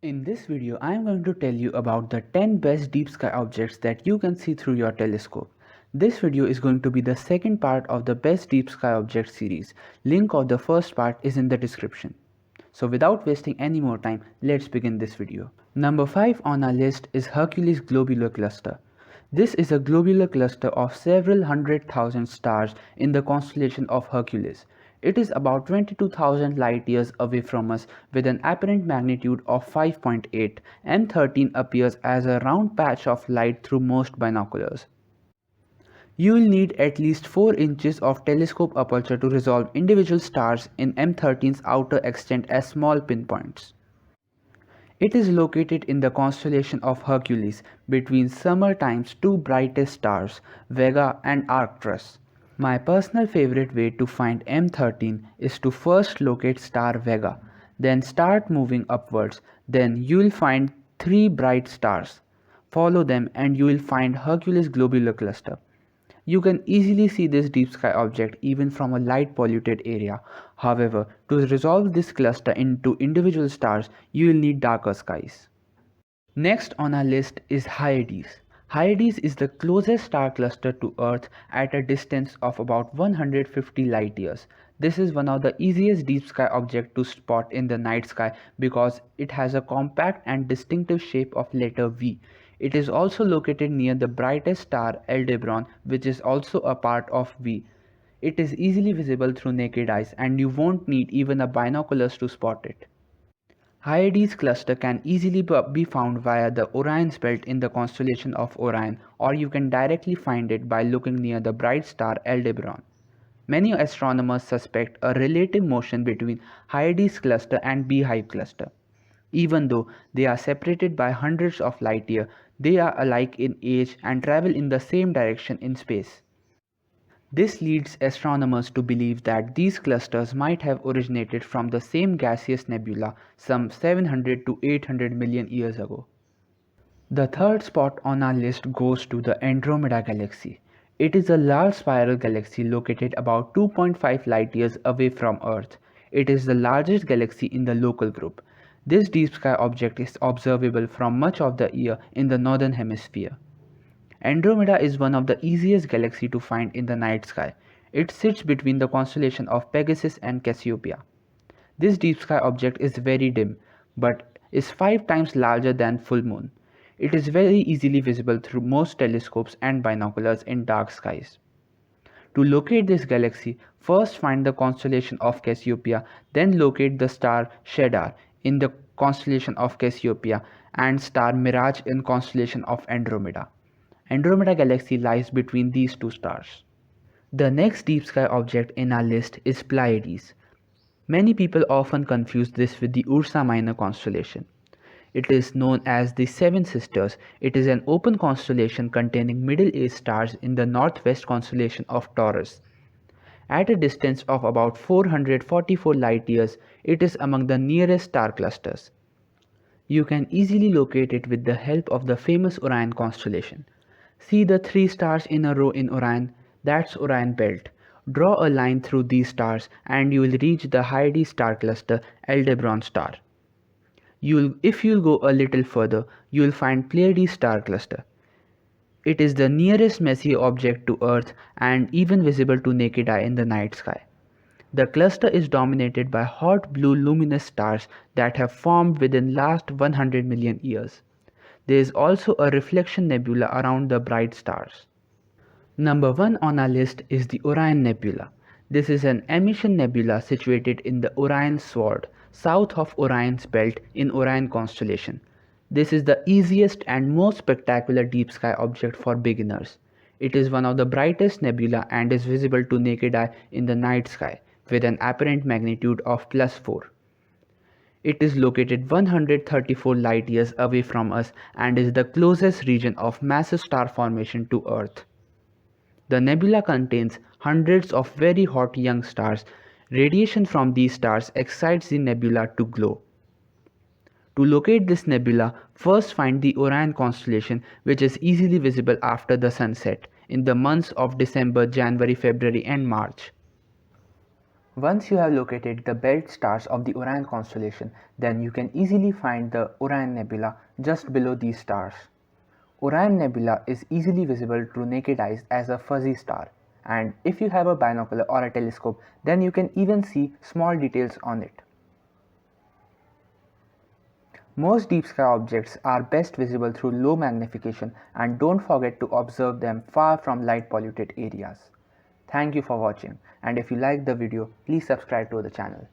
In this video, I am going to tell you about the 10 best deep sky objects that you can see through your telescope. This video is going to be the second part of the best deep sky object series. Link of the first part is in the description. So without wasting any more time, let's begin this video. Number 5 on our list is Hercules Globular Cluster. This is a globular cluster of several 100,000 stars in the constellation of Hercules. It is about 22,000 light years away from us with an apparent magnitude of 5.8. M13 appears as a round patch of light through most binoculars. You will need at least 4 inches of telescope aperture to resolve individual stars in M13's outer extent as small pinpoints. It is located in the constellation of Hercules between summertime's two brightest stars, Vega and Arcturus. My personal favorite way to find M13 is to first locate star Vega, then start moving upwards, then you will find 3 bright stars. Follow them and you will find Hercules Globular Cluster. You can easily see this deep sky object even from a light polluted area. However, to resolve this cluster into individual stars, you will need darker skies. Next on our list is Hyades. Hyades is the closest star cluster to Earth at a distance of about 150 light years. This is one of the easiest deep sky objects to spot in the night sky because it has a compact and distinctive shape of letter V. It is also located near the brightest star Aldebaran, which is also a part of V. It is easily visible through naked eyes and you won't need even a binoculars to spot it. Hyades cluster can easily be found via the Orion's belt in the constellation of Orion, or you can directly find it by looking near the bright star Aldebaran. Many astronomers suspect a relative motion between Hyades cluster and Beehive cluster. Even though they are separated by hundreds of light years, they are alike in age and travel in the same direction in space. This leads astronomers to believe that these clusters might have originated from the same gaseous nebula some 700 to 800 million years ago. The third spot on our list goes to the Andromeda Galaxy. It is a large spiral galaxy located about 2.5 light years away from Earth. It is the largest galaxy in the local group. This deep sky object is observable from much of the year in the northern hemisphere. Andromeda is one of the easiest galaxies to find in the night sky. It sits between the constellation of Pegasus and Cassiopeia. This deep sky object is very dim, but is 5 times larger than full moon. It is very easily visible through most telescopes and binoculars in dark skies. To locate this galaxy, first find the constellation of Cassiopeia, then locate the star Shedar in the constellation of Cassiopeia and star Mirage in constellation of Andromeda. Andromeda Galaxy lies between these two stars. The next deep sky object in our list is Pleiades. Many people often confuse this with the Ursa Minor constellation. It is known as the Seven Sisters. It is an open constellation containing middle-aged stars in the northwest constellation of Taurus. At a distance of about 444 light years, it is among the nearest star clusters. You can easily locate it with the help of the famous Orion constellation. See the 3 stars in a row in Orion? That's Orion belt. Draw a line through these stars and you will reach the Hyades star cluster Aldebaran star. If you'll go a little further, you will find Pleiades Star Cluster. It is the nearest Messier object to Earth and even visible to naked eye in the night sky. The cluster is dominated by hot blue luminous stars that have formed within last 100 million years. There is also a reflection nebula around the bright stars. Number 1 on our list is the Orion Nebula. This is an emission nebula situated in the Orion Sword, south of Orion's belt in Orion constellation. This is the easiest and most spectacular deep sky object for beginners. It is one of the brightest nebula and is visible to naked eye in the night sky with an apparent magnitude of +4. It is located 134 light years away from us and is the closest region of massive star formation to Earth. The nebula contains hundreds of very hot young stars. Radiation from these stars excites the nebula to glow. To locate this nebula, first find the Orion constellation, which is easily visible after the sunset in the months of December, January, February and March. Once you have located the belt stars of the Orion constellation, then you can easily find the Orion Nebula just below these stars. Orion Nebula is easily visible to naked eyes as a fuzzy star, and if you have a binocular or a telescope, then you can even see small details on it. Most deep sky objects are best visible through low magnification, and don't forget to observe them far from light polluted areas. Thank you for watching, and if you liked the video, please subscribe to the channel.